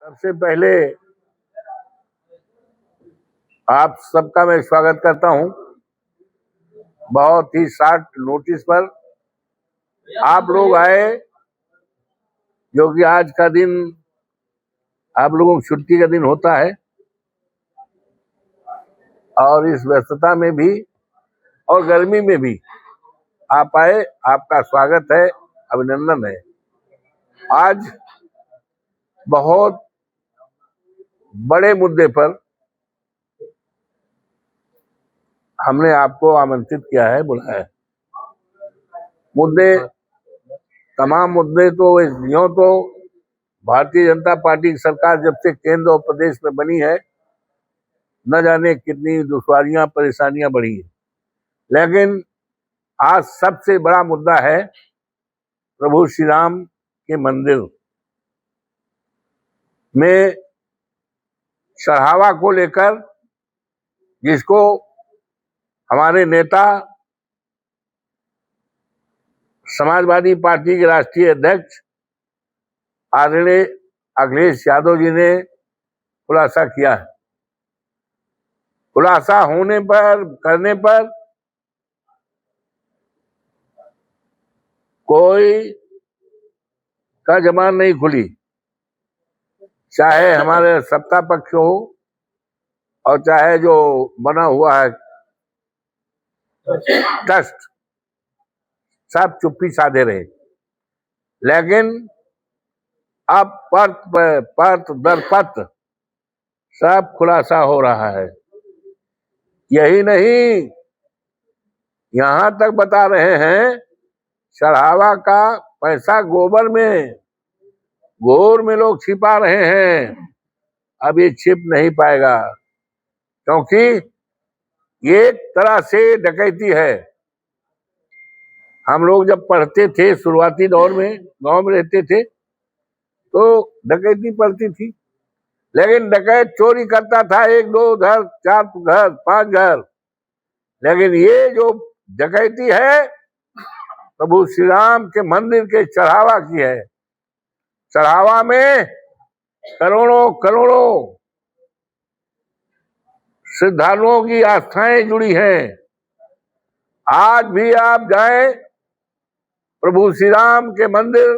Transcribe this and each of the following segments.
सबसे पहले आप सबका मैं स्वागत करता हूं। बहुत ही शॉर्ट नोटिस पर आप लोग आए, जो कि आज का दिन आप लोगों की छुट्टी का दिन होता है, और इस व्यस्तता में भी और गर्मी में भी आप आए। आपका स्वागत है, अभिनंदन है। आज बहुत बड़े मुद्दे पर हमने आपको आमंत्रित किया है, बुलाया है। तमाम मुद्दे तो यूं तो भारतीय जनता पार्टी की सरकार जब से केंद्र और प्रदेश में बनी है, न जाने कितनी दुश्वारियां परेशानियां बढ़ी हैं, लेकिन आज सबसे बड़ा मुद्दा है प्रभु श्री राम के मंदिर में चढ़ावा को लेकर, जिसको हमारे नेता समाजवादी पार्टी के राष्ट्रीय अध्यक्ष आदरणीय अखिलेश यादव जी ने खुलासा किया है। खुलासा करने पर कोई का जबान नहीं खुली, चाहे हमारे सत्ता पक्ष हो और चाहे जो बना हुआ है ट्रस्ट, सब चुप्पी साधे रहे। लेकिन अब पत्र दर पत्र सब खुलासा हो रहा है। यही नहीं, यहां तक बता रहे हैं चढ़ावा का पैसा घोर में लोग छिपा रहे हैं। अब ये छिप नहीं पाएगा, क्योंकि ये एक तरह से डकैती है। हम लोग जब पढ़ते थे, शुरुआती दौर में गांव में रहते थे, तो डकैती पड़ती थी, लेकिन डकैत चोरी करता था 1-2 घर, 4 घर, 5 घर। लेकिन ये जो डकैती है प्रभु श्री राम के मंदिर के चढ़ावा की है। चढ़ावा में करोड़ों श्रद्धालुओं की आस्थाएं जुड़ी हैं। आज भी आप जाएं प्रभु श्री राम के मंदिर,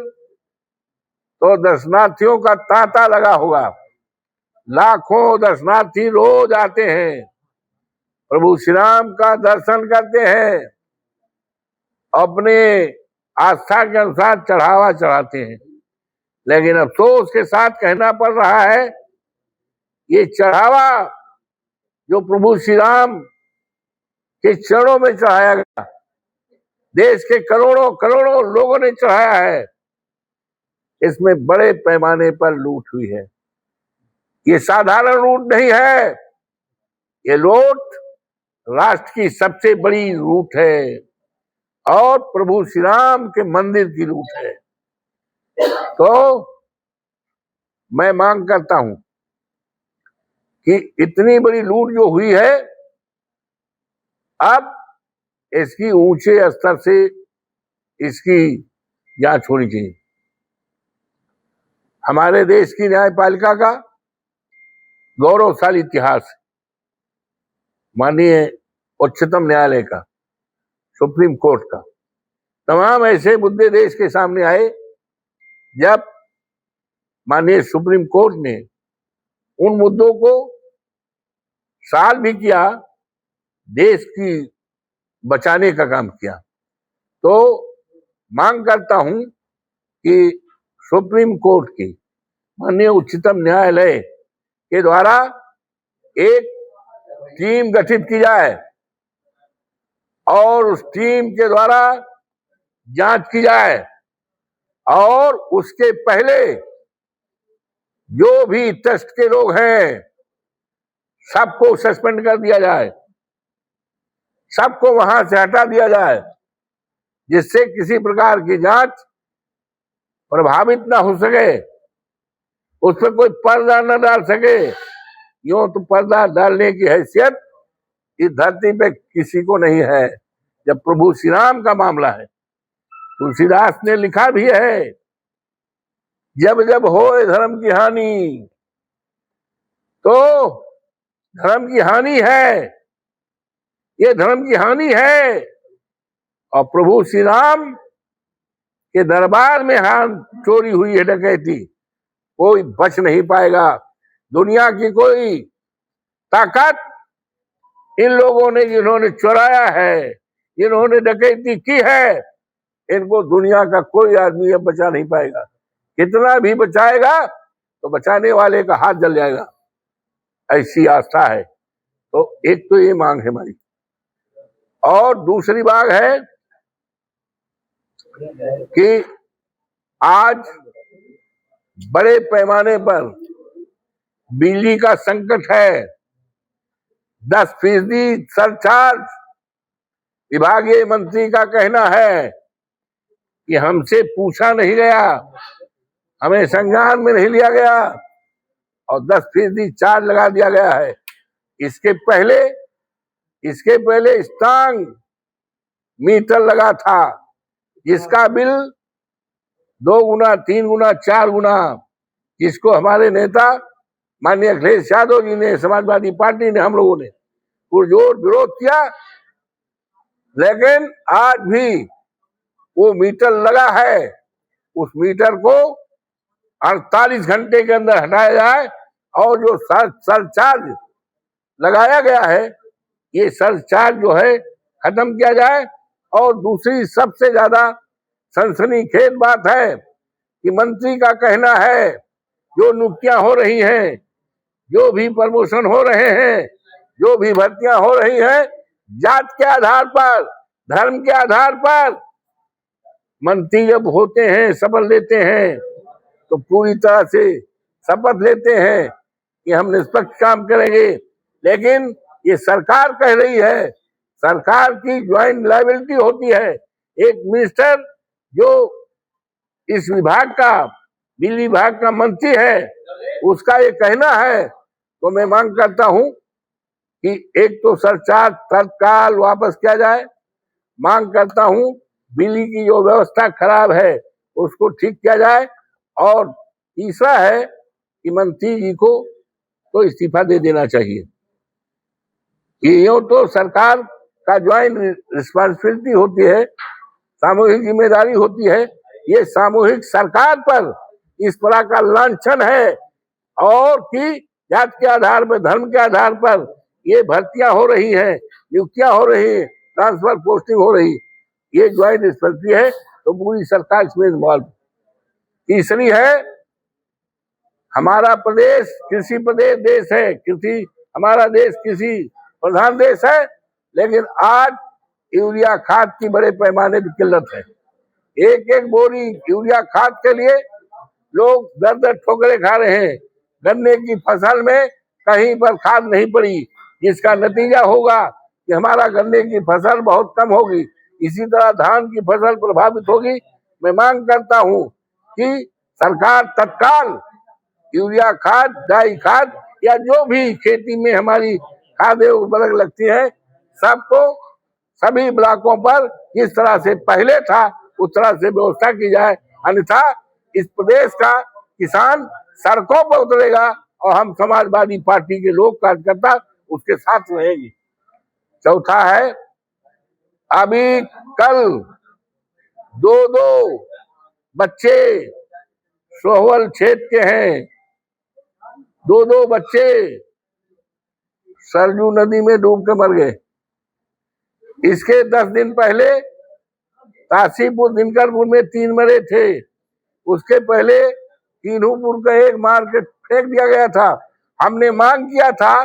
तो दर्शनार्थियों का तांता लगा होगा। लाखों दर्शनार्थी रोज आते हैं, प्रभु श्री राम का दर्शन करते हैं, अपने आस्था के अनुसार चढ़ावा चढ़ाते हैं। लेकिन अफसोस के साथ कहना पड़ रहा है, ये चढ़ावा जो प्रभु श्री राम के चरणों में चढ़ाया गया, देश के करोड़ों लोगों ने चढ़ाया है, इसमें बड़े पैमाने पर लूट हुई है। ये साधारण लूट नहीं है, ये लूट राष्ट्र की सबसे बड़ी लूट है और प्रभु श्री राम के मंदिर की लूट है। तो मैं मांग करता हूं कि इतनी बड़ी लूट जो हुई है, अब इसकी ऊंचे स्तर से इसकी जांच होनी चाहिए। हमारे देश की न्यायपालिका का गौरवशाली इतिहास है। माननीय उच्चतम न्यायालय का, सुप्रीम कोर्ट का, तमाम ऐसे मुद्दे देश के सामने आए जब माननीय सुप्रीम कोर्ट ने उन मुद्दों को सॉल्व भी किया, देश की बचाने का काम किया। तो मांग करता हूं कि सुप्रीम कोर्ट की, माननीय उच्चतम न्यायालय के द्वारा एक टीम गठित की जाए और उस टीम के द्वारा जांच की जाए, और उसके पहले जो भी ट्रस्ट के लोग हैं सबको सस्पेंड कर दिया जाए, सबको वहां से हटा दिया जाए, जिससे किसी प्रकार की जांच प्रभावित ना हो सके, उस पर कोई पर्दा न डाल सके। यूं तो पर्दा डालने की हैसियत इस धरती पे किसी को नहीं है जब प्रभु श्री राम का मामला है। तुलसीदास ने लिखा भी है, जब जब होए धर्म की हानि, तो धर्म की हानि है, ये धर्म की हानि है। और प्रभु श्री राम के दरबार में चोरी हुई है, डकैती, कोई बच नहीं पाएगा। दुनिया की कोई ताकत इन लोगों ने जिन्होंने चुराया है, जिन्होंने डकैती की है, इनको दुनिया का कोई आदमी अब बचा नहीं पाएगा। कितना भी बचाएगा तो बचाने वाले का हाथ जल जाएगा, ऐसी आस्था है। तो एक तो ये मांग है हमारी। और दूसरी मांग है कि आज बड़े पैमाने पर बिजली का संकट है। 10% सरचार्ज, विभागीय मंत्री का कहना है कि हमसे पूछा नहीं गया, हमें संज्ञान में नहीं लिया गया और 10% चार्ज लगा दिया गया है। इसके पहले स्ट्रांग मीटर लगा था, जिसका बिल 2 गुना, 3 गुना, 4 गुना, जिसको हमारे नेता माननीय अखिलेश यादव जी ने, समाजवादी पार्टी ने, हम लोगों ने पुरजोर विरोध किया, लेकिन आज भी वो मीटर लगा है। उस मीटर को 48 घंटे के अंदर हटाया जाए और जो सरचार्ज लगाया गया है, ये सरचार्ज जो है खत्म किया जाए। और दूसरी सबसे ज्यादा सनसनीखेज बात है कि मंत्री का कहना है जो नियुक्तियां हो रही हैं, जो भी प्रमोशन हो रहे हैं, जो भी भर्तियां हो रही हैं, जात के आधार पर, धर्म के आधार पर मंत्री जब होते हैं, शपथ लेते हैं, तो पूरी तरह से शपथ लेते हैं कि हम निष्पक्ष काम करेंगे। लेकिन ये सरकार कह रही है, सरकार की ज्वाइंट लायबिलिटी होती है। एक मिनिस्टर जो इस विभाग का, बिजली विभाग का मंत्री है, उसका ये कहना है, तो मैं मांग करता हूं कि एक तो सरचार्ज तत्काल वापस किया जाए। मांग करता हूं बिजली की जो व्यवस्था खराब है उसको ठीक किया जाए। और तीसरा है कि मंत्री जी को तो इस्तीफा दे देना चाहिए। ये तो सरकार का ज्वाइंट रिस्पॉन्सिबिलिटी होती है, सामूहिक जिम्मेदारी होती है। ये सामूहिक सरकार पर इस तरह का लांछन है, और कि जात के आधार पर, धर्म के आधार पर ये भर्तियां हो रही हैं, नियुक्तियां हो रही हैं, ट्रांसफर पोस्टिंग हो रही, ये ज्वाइंट रिस्पॉन्सिबिलिटी है, तो पूरी सरकार इसमें इन्वॉल्व। तीसरी है, हमारा प्रदेश कृषि प्रदेश देश है, हमारा देश कृषि प्रधान देश है, लेकिन आज यूरिया खाद की बड़े पैमाने पर किल्लत है। एक बोरी यूरिया खाद के लिए लोग दर ठोकरे खा रहे हैं। गन्ने की फसल में कहीं पर खाद नहीं पड़ी, जिसका नतीजा होगा कि हमारा गन्ने की फसल बहुत कम होगी। इसी तरह धान की फसल प्रभावित होगी। मैं मांग करता हूं कि सरकार तत्काल यूरिया खाद, डाई खाद या जो भी खेती में हमारी खादें उपलब्ध लगती है, सबको सभी ब्लॉकों पर जिस तरह से पहले था उस तरह से व्यवस्था की जाए। अन्यथा इस प्रदेश का किसान सड़कों पर उतरेगा और हम समाजवादी पार्टी के लोग, कार्यकर्ता उसके साथ रहेंगे। चौथा है, अभी कल 2 बच्चे सोहवल क्षेत्र के हैं, 2 बच्चे सरजू नदी में डूब के मर गए। इसके 10 दिन पहले तासीपुर, दिनकरपुर में 3 मरे थे। उसके पहले तीनूपुर का एक मार के फेंक दिया गया था। हमने मांग किया था,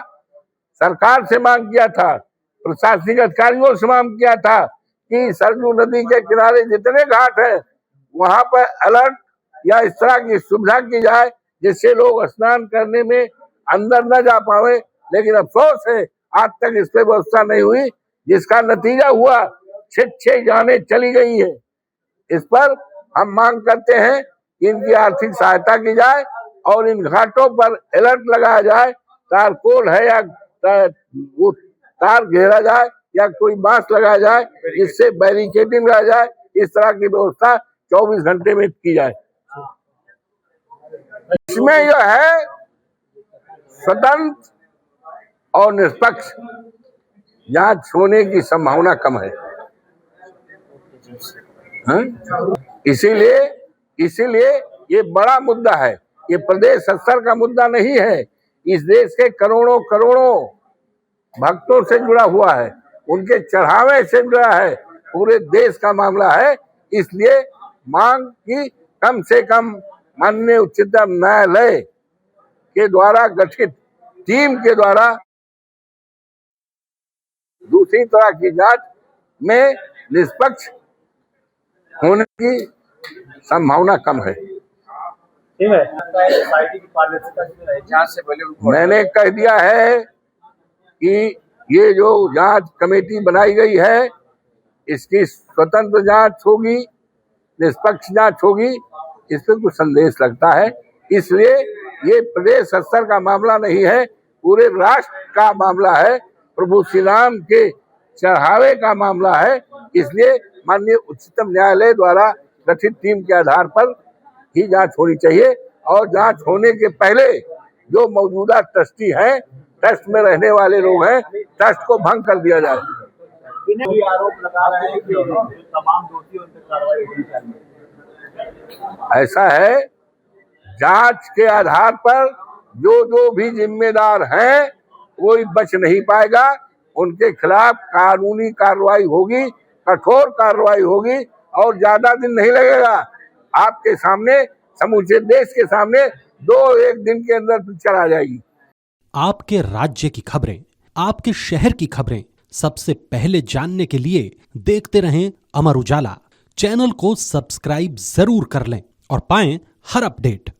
सरकार से मांग किया था, प्रशासनिक अधिकारियों से मांग किया था कि सरजू नदी के किनारे जितने घाट हैं वहां पर अलर्ट या इस तरह की सुविधा की जाए जिससे लोग स्नान करने में अंदर न जा पाए। लेकिन अफसोस है आज तक इस पर व्यवस्था नहीं हुई, जिसका नतीजा हुआ 6 जानें चली गई है। इस पर हम मांग करते हैं कि इनकी आर्थिक सहायता की जाए और इन घाटों पर अलर्ट लगाया जाए। तारकोल है या वो तार घेरा जाए या कोई बांस लगाया जाए, जिससे बैरिकेडिंग लगाया जाए। इस तरह की व्यवस्था 24 घंटे में की जाए। इसमें जो है स्वतंत्र और निष्पक्ष जांच होने की संभावना कम है। इसीलिए ये बड़ा मुद्दा है, ये प्रदेश स्तर का मुद्दा नहीं है, इस देश के करोड़ों करोड़ों भक्तों से जुड़ा हुआ है, उनके चढ़ावे से जुड़ा है, पूरे देश का मामला है। इसलिए मांग की कम से कम माननीय उच्चतम न्यायालय के द्वारा गठित टीम के द्वारा दूसरी तरह की जांच में निष्पक्ष होने की संभावना कम है। मैंने कह दिया है कि ये जो जांच कमेटी बनाई गई है, इसकी स्वतंत्र जांच होगी, निष्पक्ष जांच होगी, इसमें कुछ संदेश लगता है। इसलिए ये प्रदेश स्तर का मामला नहीं है, पूरे राष्ट्र का मामला है, प्रभु श्री राम के चढ़ावे का मामला है। इसलिए माननीय उच्चतम न्यायालय द्वारा गठित टीम के आधार पर ही जांच होनी चाहिए और जांच होने के पहले जो मौजूदा ट्रस्टी हैं, ट्रस्ट में रहने वाले लोग हैं, ट्रस्ट को भंग कर दिया जाए। आरोप लगा रहे हैं कि तमाम दोषियों पर कार्रवाई होनी चाहिए। ऐसा है, जांच के आधार पर जो भी जिम्मेदार हैं कोई बच नहीं पाएगा, उनके खिलाफ कानूनी कार्रवाई होगी, कठोर कार्रवाई होगी और ज्यादा दिन नहीं लगेगा। आपके सामने, समूचे देश के सामने 2-1 दिन के अंदर पिक्चर आ जाएगी। आपके राज्य की खबरें, आपके शहर की खबरें सबसे पहले जानने के लिए देखते रहें अमर उजाला। चैनल को सब्सक्राइब जरूर कर लें और पाएं हर अपडेट।